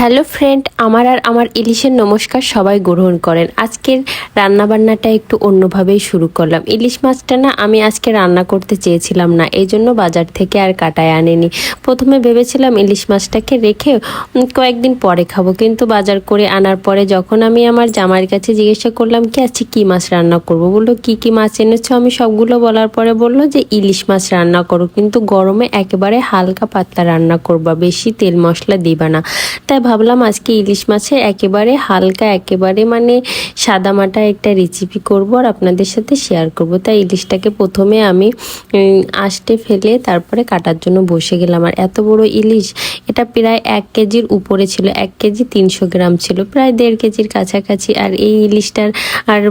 Hello friend, আমার ইলিশের নমস্কার সবাই গ্রহণ করেন। আজকের রান্নাবান্নাটা একটু অন্যভাবেই শুরু করলাম। ইলিশ মাছটা না আমি আজকে রান্না করতে চেয়েছিলাম না, এই জন্য বাজার থেকে আর কাটায় আনিনি। প্রথমে ভেবেছিলাম ইলিশ মাছটাকে রেখে কয়েকদিন পরে খাবো, কিন্তু বাজার করে আনার পরে যখন আমি আমার জামাইয়ের কাছে জিজ্ঞাসা করলাম কি আজকে কী মাছ রান্না করব, বললো কি মাছ এনেছো। আমি সবগুলো বলার পরে বললো যে ইলিশ মাছ রান্না করো, কিন্তু গরমে একেবারে হালকা পাতলা রান্না করবা, বেশি তেল মশলা দিবা না। তাই ভাবলাম আজকে ইলিশ মাছের একেবারে হালকা একেবারে সাদামাটা একটা রেসিপি করব আর আপনাদের সাথে শেয়ার করব। তাই ইলিশটাকে প্রথমে আমি আঁশটে ফেলে তারপরে কাটার জন্য বসে গেলাম। আর এত বড় ইলিশ, এটা প্রায় 1 কেজির উপরে ছিল, 1 কেজি 300 গ্রাম ছিল, প্রায় 1.5 কেজির কাছাকাছি। আর এই ইলিশটার আর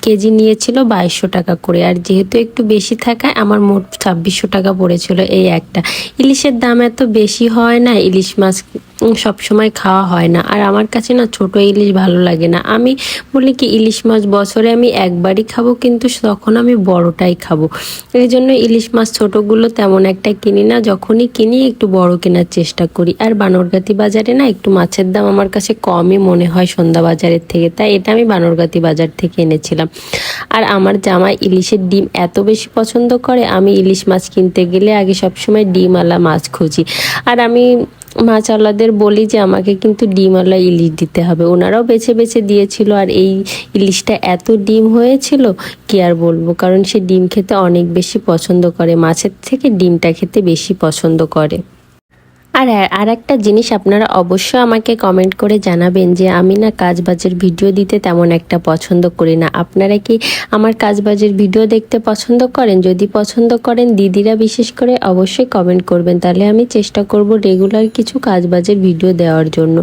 কেজি নিয়েছিল 2200 টাকা করে। আর যেহেতু একটু বেশি থাকায় আমার মোট 2600 টাকা পড়েছিল এই একটা। ইলিশের দাম এত বেশি হয় না, ইলিশ মাছ সব সময় খাওয়া হয় না। আর আমার কাছে না ছোট ইলিশ ভালো লাগে না। আমি বলি কি ইলিশ মাছ বছরে আমি একবারই খাবো, কিন্তু তখন আমি বড়টাই খাবো। এই জন্য ইলিশ মাছ ছোটগুলো তেমন একটা কিনি না, যখনই কিনি একটু বড় কেনার চেষ্টা করি। আর বানরগাতি বাজারে না একটু মাছের দাম আমার কাছে কমই মনে হয় সন্ধ্যা বাজারের থেকে, তাই এটা আমি বানরগাতি বাজার থেকে এনেছিলাম। আর আমার জামাই ইলিশের ডিম এত বেশি পছন্দ করে, আমি ইলিশ মাছ কিনতে গেলে আগে সবসময় ডিমওয়ালা মাছ খুঁজি। আর আমি মাছওয়ালাদের বলি যে আমাকে কিন্তু ডিমওয়ালা ইলিশ দিতে হবে, ওনারাও বেছে বেছে দিয়েছিল। আর এই ইলিশটা এত ডিম হয়েছিল কি আর বলবো, কারণ সে ডিম খেতে অনেক বেশি পছন্দ করে, মাছের থেকে ডিমটা খেতে বেশি পছন্দ করে। আর একটা জিনিস আপনারা অবশ্যই আমাকে কমেন্ট করে জানাবেন যে আমি না কাজবাজের ভিডিও দিতে তেমন একটা পছন্দ করি না। আপনারা কি আমার কাজবাজের ভিডিও দেখতে পছন্দ করেন? যদি পছন্দ করেন, দিদিরা বিশেষ করে অবশ্যই কমেন্ট করবেন, তাহলে আমি চেষ্টা করব রেগুলার কিছু কাজবাজের ভিডিও দেওয়ার জন্য।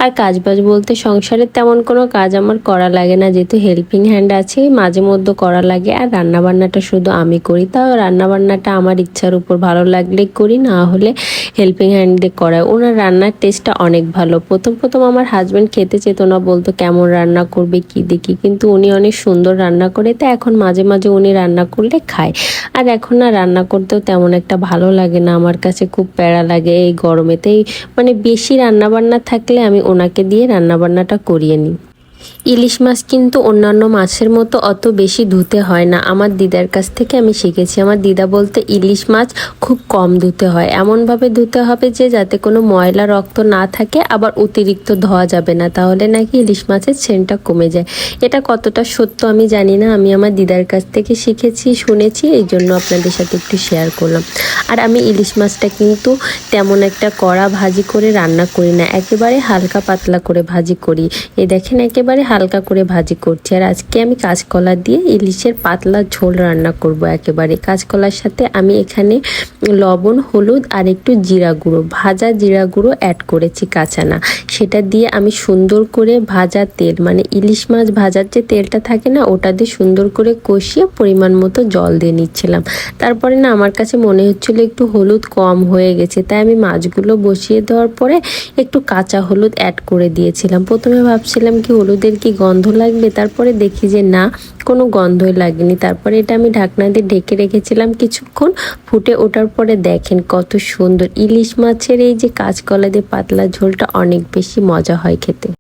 আর কাজবাজ বলতে সংসারের তেমন কোনো কাজ আমার করা লাগে না, যেহেতু হেল্পিং হ্যান্ড আছে মাঝে মধ্যে করা লাগে। আর রান্নাবান্নাটা শুধু আমি করি, তাও রান্নাবান্নাটা আমার ইচ্ছার উপর, ভালো লাগলে করি, না হলে হেল্পিং হ্যান্ড করায়। ওনার রান্নার টেস্টটা অনেক ভালো। প্রথম আমার হাজব্যান্ড খেতে চেত না, বলতো কেমন রান্না করবে কি দেখি, কিন্তু উনি অনেক সুন্দর রান্না করে, তো এখন মাঝে মাঝে উনি রান্না করলে খায়। আর এখন না রান্না করতেও তেমন একটা ভালো লাগে না, আমার কাছে খুব প্যারা লাগে এই গরমেতেই। বেশি রান্নাবান্না থাকলে আমি ওনাকে দিয়ে রান্নাবান্নাটা করিয়ে নিই। ইলিশ মাছ কিন্তু অন্যান্য মাছের মতো অত বেশি ধুতে হয় না, আমার দিদার কাছ থেকে আমি শিখেছি। আমার দিদা বলতে ইলিশ মাছ খুব কম ধুতে হয়, এমনভাবে ধুতে হবে যে যাতে কোনো ময়লা রক্ত না থাকে, আবার অতিরিক্ত ধোয়া যাবে না, তাহলে নাকি ইলিশ মাছের সেন্টটা কমে যায়। এটা কতটা সত্য আমি জানি না, আমি আমার দিদার কাছ থেকে শিখেছি, শুনেছি, এই জন্য আপনাদের সাথে একটু শেয়ার করলাম। আর আমি ইলিশ মাছটা কিন্তু তেমন একটা কড়া ভাজি করে রান্না করি না, একেবারে হালকা পাতলা করে ভাজি করি। এই দেখেন একেবারে হালকা করে ভাজি করছি। আর আজকে আমি কাঁচকলা দিয়ে ইলিশের পাতলা ঝোল রান্না করব। একেবারে কাঁচকলার সাথে আমি এখানে লবণ, হলুদ আর একটু জিরা গুঁড়ো, ভাজা জিরা গুঁড়ো অ্যাড করেছি, কাঁচা না, সেটা দিয়ে আমি সুন্দর করে ভাজা তেল ইলিশ মাছ ভাজার যে তেলটা থাকে না, ওটা দিয়ে সুন্দর করে কষিয়ে পরিমাণ মতো জল দিয়ে নিচ্ছিলাম। তারপরে না আমার কাছে মনে হচ্ছিল একটু হলুদ কম হয়ে গেছে, তাই আমি মাছগুলো বসিয়ে দেওয়ার পরে একটু কাঁচা হলুদ অ্যাড করে দিয়েছিলাম। প্রথমে ভাবছিলাম কি হলুদের কি গন্ধ লাগবে, তারপরে দেখি যে না, কোনো গন্ধই লাগেনি। তারপরে এটা আমি ঢাকনা দিয়ে ঢেকে রেখেছিলাম কিছুক্ষণ, ফুটে ওঠার পরে দেখেন কত সুন্দর ইলিশ মাছের এই যে কাঁচকলা দিয়ে পাতলা ঝোলটা অনেক বেশি মজা হয় খেতে।